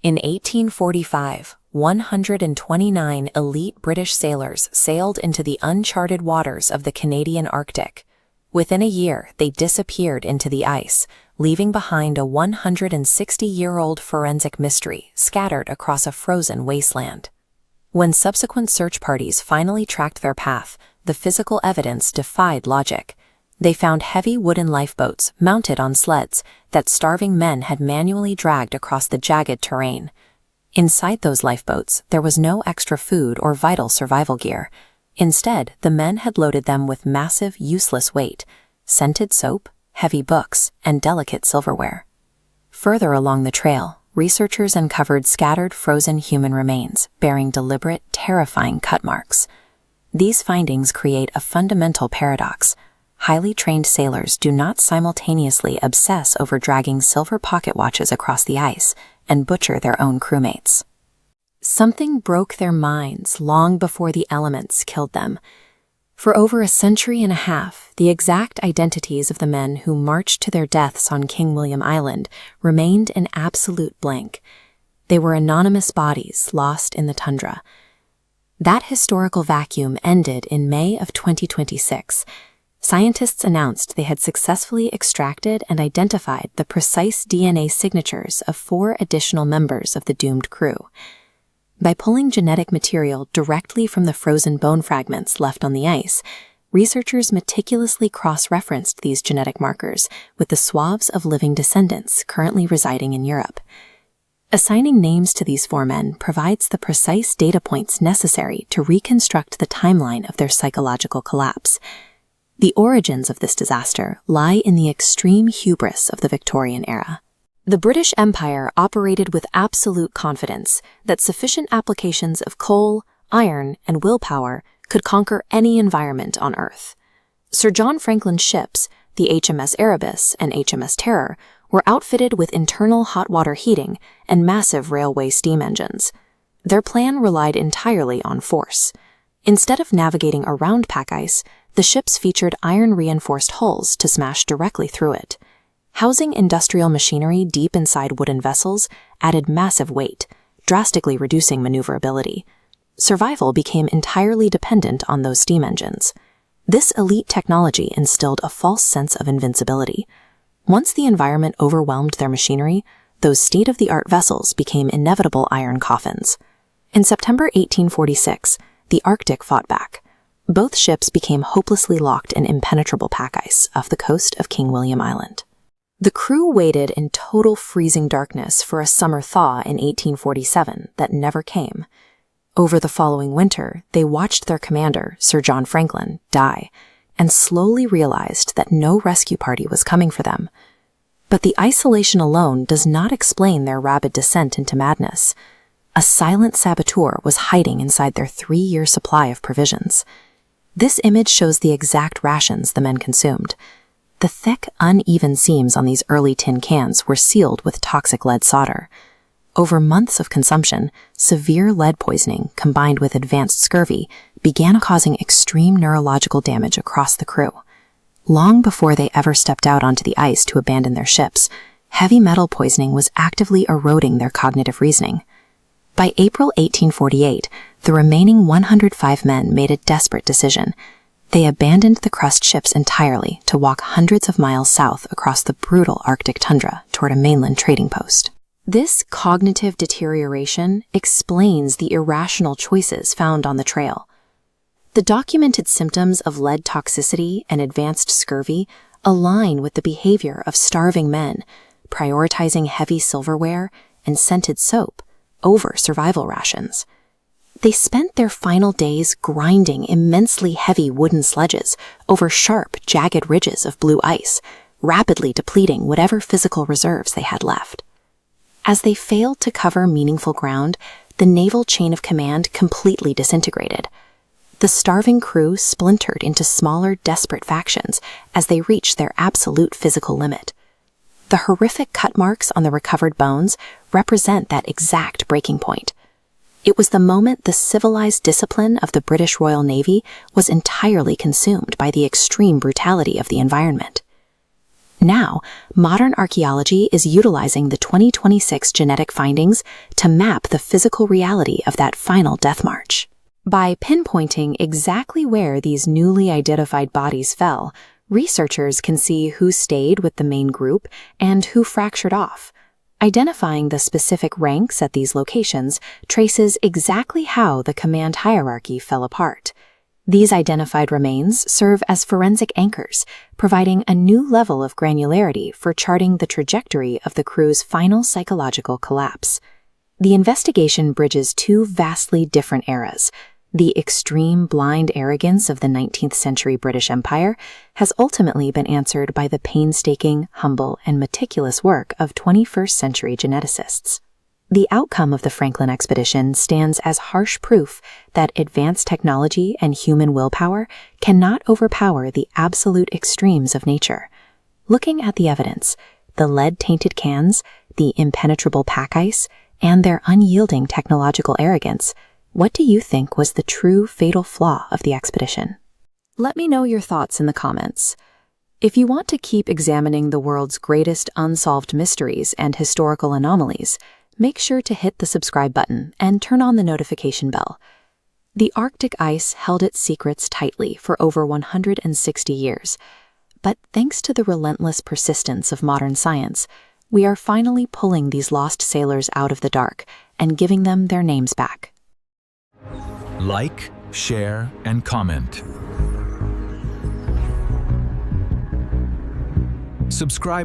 In 1845, 129 elite British sailors sailed into the uncharted waters of the Canadian Arctic. Within a year, they disappeared into the ice, leaving behind a 160-year-old forensic mystery scattered across a frozen wasteland. When subsequent search parties finally tracked their path, the physical evidence defied logic. They found heavy wooden lifeboats mounted on sleds that starving men had manually dragged across the jagged terrain. Inside those lifeboats, there was no extra food or vital survival gear. Instead, the men had loaded them with massive, useless weight, scented soap, heavy books, and delicate silverware. Further along the trail, researchers uncovered scattered frozen human remains bearing deliberate, terrifying cut marks. These findings create a fundamental paradox. Highly trained sailors do not simultaneously obsess over dragging silver pocket watches across the ice and butcher their own crewmates. Something broke their minds long before the elements killed them. For over a century and a half, the exact identities of the men who marched to their deaths on King William Island remained an absolute blank. They were anonymous bodies lost in the tundra. That historical vacuum ended in May of 2026. Scientists announced they had successfully extracted and identified the precise DNA signatures of 4 additional members of the doomed crew. By pulling genetic material directly from the frozen bone fragments left on the ice, researchers meticulously cross-referenced these genetic markers with the swabs of living descendants currently residing in Europe. Assigning names to these 4 men provides the precise data points necessary to reconstruct the timeline of their psychological collapse. The origins of this disaster lie in the extreme hubris of the Victorian era. The British Empire operated with absolute confidence that sufficient applications of coal, iron, and willpower could conquer any environment on Earth. Sir John Franklin's ships, the HMS Erebus and HMS Terror, were outfitted with internal hot water heating and massive railway steam engines. Their plan relied entirely on force. Instead of navigating around pack ice, the ships featured iron-reinforced hulls to smash directly through it. Housing industrial machinery deep inside wooden vessels added massive weight, drastically reducing maneuverability. Survival became entirely dependent on those steam engines. This elite technology instilled a false sense of invincibility. Once the environment overwhelmed their machinery, those state-of-the-art vessels became inevitable iron coffins. In September 1846, the Arctic fought back. Both ships became hopelessly locked in impenetrable pack ice off the coast of King William Island. The crew waited in total freezing darkness for a summer thaw in 1847 that never came. Over the following winter, they watched their commander, Sir John Franklin, die, and slowly realized that no rescue party was coming for them. But the isolation alone does not explain their rapid descent into madness. A silent saboteur was hiding inside their 3-year supply of provisions. This image shows the exact rations the men consumed. The thick, uneven seams on these early tin cans were sealed with toxic lead solder. Over months of consumption, severe lead poisoning combined with advanced scurvy began causing extreme neurological damage across the crew. Long before they ever stepped out onto the ice to abandon their ships, heavy metal poisoning was actively eroding their cognitive reasoning. By April 1848, the remaining 105 men made a desperate decision. They abandoned the crushed ships entirely to walk hundreds of miles south across the brutal Arctic tundra toward a mainland trading post. This cognitive deterioration explains the irrational choices found on the trail. The documented symptoms of lead toxicity and advanced scurvy align with the behavior of starving men, prioritizing heavy silverware and scented soap over survival rations. They spent their final days grinding immensely heavy wooden sledges over sharp, jagged ridges of blue ice, rapidly depleting whatever physical reserves they had left. As they failed to cover meaningful ground, the naval chain of command completely disintegrated. The starving crew splintered into smaller, desperate factions as they reached their absolute physical limit. The horrific cut marks on the recovered bones represent that exact breaking point. It was the moment the civilized discipline of the British Royal Navy was entirely consumed by the extreme brutality of the environment. Now, modern archaeology is utilizing the 2026 genetic findings to map the physical reality of that final death march. By pinpointing exactly where these newly identified bodies fell, researchers can see who stayed with the main group and who fractured off. Identifying the specific ranks at these locations traces exactly how the command hierarchy fell apart. These identified remains serve as forensic anchors, providing a new level of granularity for charting the trajectory of the crew's final psychological collapse. The investigation bridges two vastly different eras. The extreme blind arrogance of the 19th century British Empire has ultimately been answered by the painstaking, humble, and meticulous work of 21st century geneticists. The outcome of the Franklin expedition stands as harsh proof that advanced technology and human willpower cannot overpower the absolute extremes of nature. Looking at the evidence, the lead-tainted cans, the impenetrable pack ice, and their unyielding technological arrogance, what do you think was the true fatal flaw of the expedition? Let me know your thoughts in the comments. If you want to keep examining the world's greatest unsolved mysteries and historical anomalies, make sure to hit the subscribe button and turn on the notification bell. The Arctic ice held its secrets tightly for over 160 years, but thanks to the relentless persistence of modern science, we are finally pulling these lost sailors out of the dark and giving them their names back. Like, share, and comment. Subscribe.